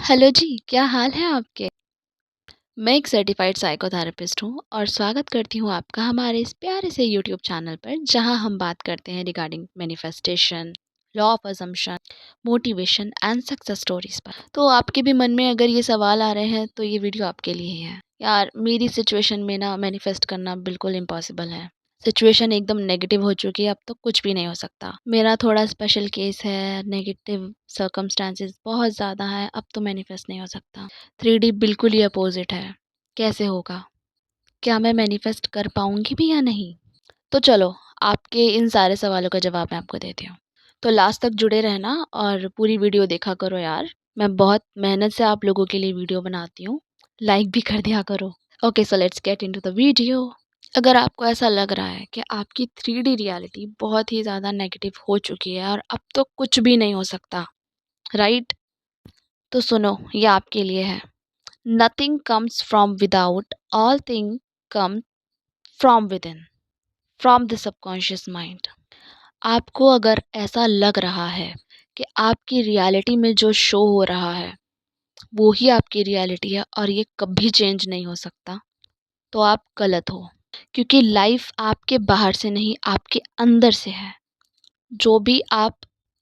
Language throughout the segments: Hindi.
हेलो जी, क्या हाल है आपके? मैं एक सर्टिफाइड साइकोथेरेपिस्ट हूँ और स्वागत करती हूँ आपका हमारे इस प्यारे से यूट्यूब चैनल पर जहाँ हम बात करते हैं regarding manifestation, law of assumption, motivation and success stories पर। तो आपके भी मन में अगर ये सवाल आ रहे हैं तो ये वीडियो आपके लिए ही है। यार मेरी सिचुएशन में ना मैनिफेस्ट करना बिल्कुल इम्पॉसिबल है। सिचुएशन एकदम नेगेटिव हो चुकी है, अब तो कुछ भी नहीं हो सकता। मेरा थोड़ा स्पेशल केस है, नेगेटिव सर्कमस्टांसेस बहुत ज़्यादा है, अब तो मैनिफेस्ट नहीं हो सकता। 3D बिल्कुल ही अपोजिट है। कैसे होगा? क्या मैं मैनिफेस्ट कर पाऊँगी भी या नहीं? तो चलो, आपके इन सारे सवालों का जवाब मैं आपको देती हूँ। तो लास्ट तक जुड़े रहना और पूरी वीडियो देखा करो यार। मैं बहुत मेहनत से आप लोगों के लिए वीडियो बनाती हूँ। लाइक भी कर दिया करो। Okay so let's get into the video. अगर आपको ऐसा लग रहा है कि आपकी 3D रियलिटी बहुत ही ज़्यादा नेगेटिव हो चुकी है और अब तो कुछ भी नहीं हो सकता, राइट? तो सुनो, ये आपके लिए है। Nothing comes from without, all thing come from within, from the subconscious mind. आपको अगर ऐसा लग रहा है कि आपकी रियलिटी में जो शो हो रहा है वो ही आपकी रियलिटी है और ये कभी चेंज नहीं हो सकता, तो आप गलत हो। क्योंकि लाइफ आपके बाहर से नहीं, आपके अंदर से है। जो भी आप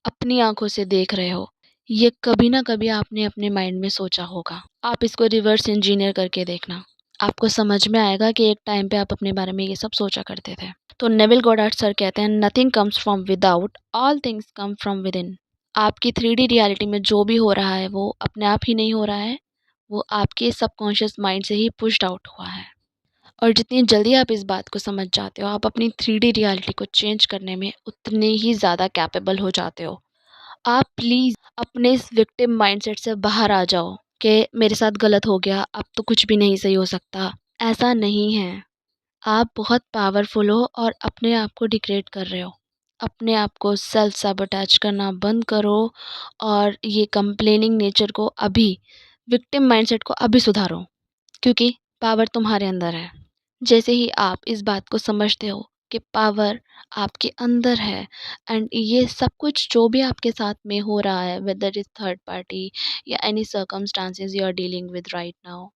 अपनी आंखों से देख रहे हो, ये कभी ना कभी आपने अपने माइंड में सोचा होगा। आप इसको रिवर्स इंजीनियर करके देखना, आपको समझ में आएगा कि एक टाइम पे आप अपने बारे में ये सब सोचा करते थे। तो नेविल गोडार्ड सर कहते हैं, nothing comes from without, all things come from with in. आपकी 3D रियलिटी में जो भी हो रहा है वो अपने आप ही नहीं हो रहा है, वो आपके सबकॉन्शियस माइंड से ही पुश्ड आउट हुआ है। और जितनी जल्दी आप इस बात को समझ जाते हो, आप अपनी 3D रियलिटी को चेंज करने में उतने ही ज़्यादा कैपेबल हो जाते हो। आप प्लीज़ अपने इस विक्टिम माइंडसेट से बाहर आ जाओ कि मेरे साथ गलत हो गया, अब तो कुछ भी नहीं सही हो सकता। ऐसा नहीं है। आप बहुत पावरफुल हो और अपने आप को डिग्रेड कर रहे हो। अपने आप को सेल्फ सैबोटेज करना बंद करो और ये कंप्लेनिंग नेचर को अभी, विक्टिम माइंडसेट को अभी सुधारो, क्योंकि पावर तुम्हारे अंदर है। जैसे ही आप इस बात को समझते हो कि पावर आपके अंदर है एंड ये सब कुछ जो भी आपके साथ में हो रहा है, वेदर इज थर्ड पार्टी या any circumstances you are dealing with right now,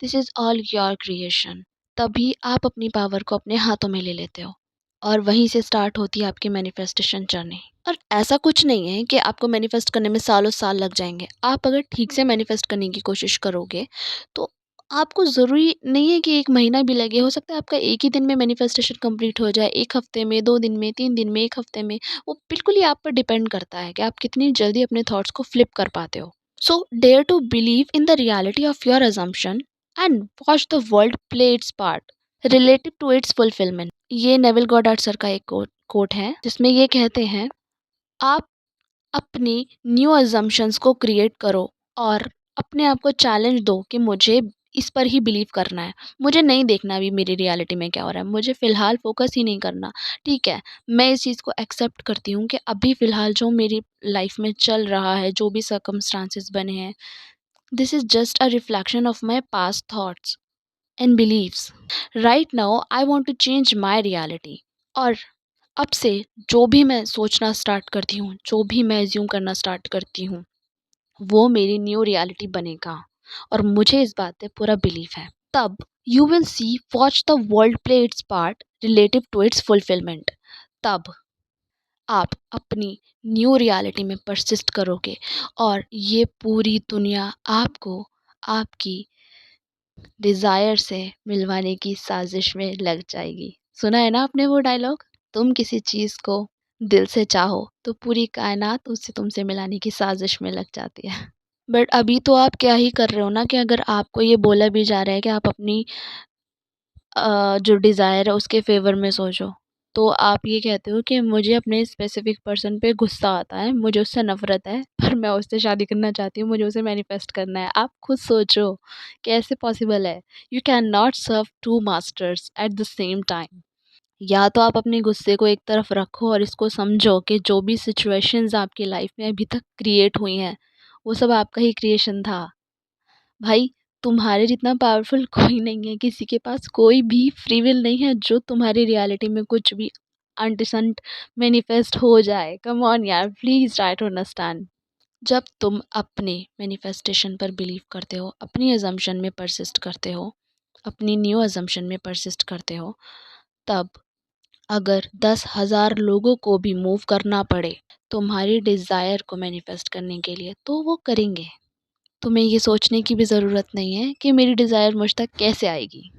this is all your creation. तभी आप अपनी पावर को अपने हाथों में ले लेते हो और वहीं से स्टार्ट होती है आपकी मैनिफेस्टेशन जर्नी। और ऐसा कुछ नहीं है कि आपको मैनिफेस्ट करने में सालों साल लग जाएंगे। आप अगर ठीक से मैनिफेस्ट करने की कोशिश करोगे तो आपको ज़रूरी नहीं है कि 1 महीना भी लगे, हो सकता है आपका एक ही दिन में मैनिफेस्टेशन कंप्लीट हो जाए, 1 हफ्ते में, 2 दिन में, 3 दिन में, 1 हफ्ते में। वो बिल्कुल ही आप पर डिपेंड करता है कि आप कितनी जल्दी अपने थॉट्स को फ्लिप कर पाते हो। So dare to believe in the reality of your assumption and watch the world play its part relative to its fulfilment. ये नेविल गॉडार्ड सर का एक कोट है जिसमें ये कहते हैं, आप अपनी न्यू अजम्पशंस को क्रिएट करो और अपने आप को चैलेंज दो कि मुझे इस पर ही बिलीव करना है। मुझे नहीं देखना अभी मेरी रियलिटी में क्या हो रहा है, मुझे फ़िलहाल फ़ोकस ही नहीं करना। ठीक है, मैं इस चीज़ को एक्सेप्ट करती हूँ कि अभी फ़िलहाल जो मेरी लाइफ में चल रहा है, जो भी सर्कमस्टांसेस बने हैं, this is just a reflection of my past thoughts and beliefs. Right now I want to change my reality. और अब से जो भी मैं सोचना स्टार्ट करती हूँ, जो भी मैं एज्यूम करना स्टार्ट करती हूँ, वो मेरी न्यू रियलिटी बनेगा और मुझे इस बात पे पूरा बिलीव है। तब you will see, watch the world play its part relative to its fulfilment. तब आप अपनी न्यू रियलिटी में परसिस्ट करोगे और ये पूरी दुनिया आपको आपकी डिज़ायर से मिलवाने की साजिश में लग जाएगी। सुना है ना आपने वो डायलॉग? तुम किसी चीज़ को दिल से चाहो तो पूरी कायनात उससे तुमसे मिलाने की साजिश में लग जाती है। बट अभी तो आप क्या ही कर रहे हो ना कि अगर आपको ये बोला भी जा रहा है कि आप अपनी जो डिज़ायर है उसके फ़ेवर में सोचो, तो आप ये कहते हो कि मुझे अपने स्पेसिफ़िक पर्सन पे गुस्सा आता है, मुझे उससे नफ़रत है, पर मैं उससे शादी करना चाहती हूँ, मुझे उसे मैनिफेस्ट करना है। आप खुद सोचो, कैसे पॉसिबल है? You can not serve 2 masters at the same time. या तो आप अपने गुस्से को एक तरफ रखो और इसको समझो कि जो भी सिचुएशंस आपकी लाइफ़ में अभी तक क्रिएट हुई हैं, वो सब आपका ही क्रिएशन था। भाई, तुम्हारे जितना पावरफुल कोई नहीं है, किसी के पास कोई भी फ्री विल नहीं है जो तुम्हारी रियलिटी में कुछ भी अनडिसेंट मैनिफेस्ट हो जाए। कम ऑन यार, प्लीज़ ट्राई टू अंडरस्टैंड। जब तुम अपने मैनिफेस्टेशन पर बिलीव करते हो, अपनी अजम्पशन में परसिस्ट करते हो, अपनी न्यू अजम्पशन में परसिस्ट करते हो, तब अगर 10,000 लोगों को भी मूव करना पड़े तुम्हारी डिज़ायर को मैनिफेस्ट करने के लिए, तो वो करेंगे। तुम्हें ये सोचने की भी ज़रूरत नहीं है कि मेरी डिज़ायर मुझ तक कैसे आएगी।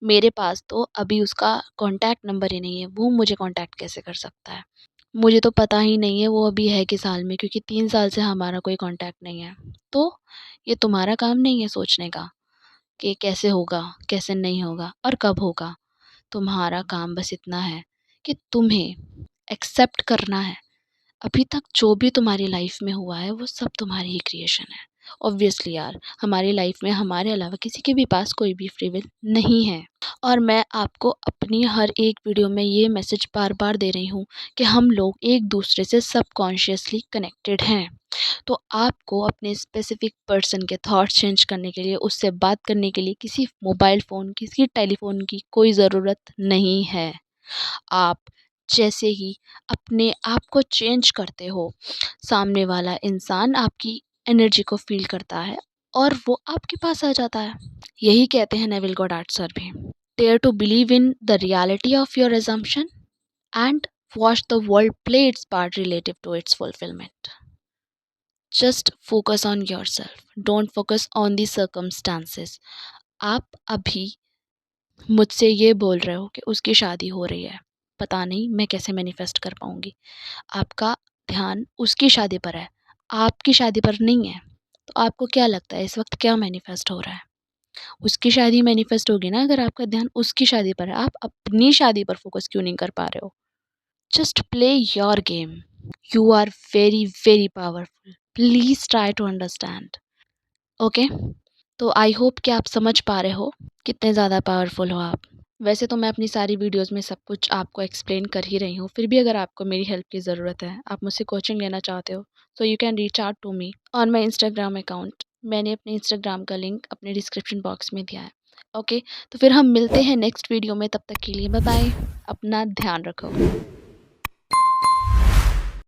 मेरे पास तो अभी उसका कॉन्टैक्ट नंबर ही नहीं है, वो मुझे कॉन्टैक्ट कैसे कर सकता है? मुझे तो पता ही नहीं है वो अभी है किस हाल में, क्योंकि 3 साल से हमारा कोई कॉन्टैक्ट नहीं है। तो ये तुम्हारा काम नहीं है सोचने का कि कैसे होगा, कैसे नहीं होगा और कब होगा। तुम्हारा काम बस इतना है कि तुम्हें एक्सेप्ट करना है। अभी तक जो भी तुम्हारी लाइफ में हुआ है वो सब तुम्हारी ही क्रिएशन है। ऑब्वियसली यार, हमारी लाइफ में हमारे अलावा किसी के भी पास कोई भी फ्री विल नहीं है। और मैं आपको अपनी हर एक वीडियो में ये मैसेज बार बार दे रही हूँ कि हम लोग एक दूसरे से सबकॉन्शियसली कनेक्टेड हैं। तो आपको अपने स्पेसिफिक पर्सन के थॉट्स चेंज करने के लिए, उससे बात करने के लिए किसी मोबाइल फ़ोन, किसी टेलीफोन की कोई ज़रूरत नहीं है। आप जैसे ही अपने आप को चेंज करते हो, सामने वाला इंसान आपकी एनर्जी को फील करता है और वो आपके पास आ जाता है। यही कहते हैं नेविल गॉडार्ड सर भी। Dare to believe in the reality of your assumption and watch the world play its part relative to its fulfillment. Just focus on yourself. Don't focus on the circumstances. आप अभी मुझसे ये बोल रहे हो कि उसकी शादी हो रही है, पता नहीं मैं कैसे मैनिफेस्ट कर पाऊँगी। आपका ध्यान उसकी शादी पर है, आपकी शादी पर नहीं है। तो आपको क्या लगता है इस वक़्त क्या मैनिफेस्ट हो रहा है? उसकी शादी मैनिफेस्ट होगी ना, अगर आपका ध्यान उसकी शादी पर है। आप अपनी शादी पर फ़ोकस क्यों नहीं कर पा रहे हो? Just play your game. You are very, very powerful. Please try to understand. Okay? तो आई होप कि आप समझ पा रहे हो कितने ज़्यादा पावरफुल हो आप। वैसे तो मैं अपनी सारी वीडियोज़ में सब कुछ आपको एक्सप्लेन कर ही रही हूँ, फिर भी अगर आपको मेरी हेल्प की ज़रूरत है, आप मुझसे कोचिंग लेना चाहते हो, so you can reach out to me on my Instagram account. मैंने अपने इंस्टाग्राम का लिंक अपने डिस्क्रिप्शन बॉक्स में दिया है। ओके, तो फिर हम मिलते हैं नेक्स्ट वीडियो में, तब तक के लिए बाय बाय। अपना ध्यान रखो।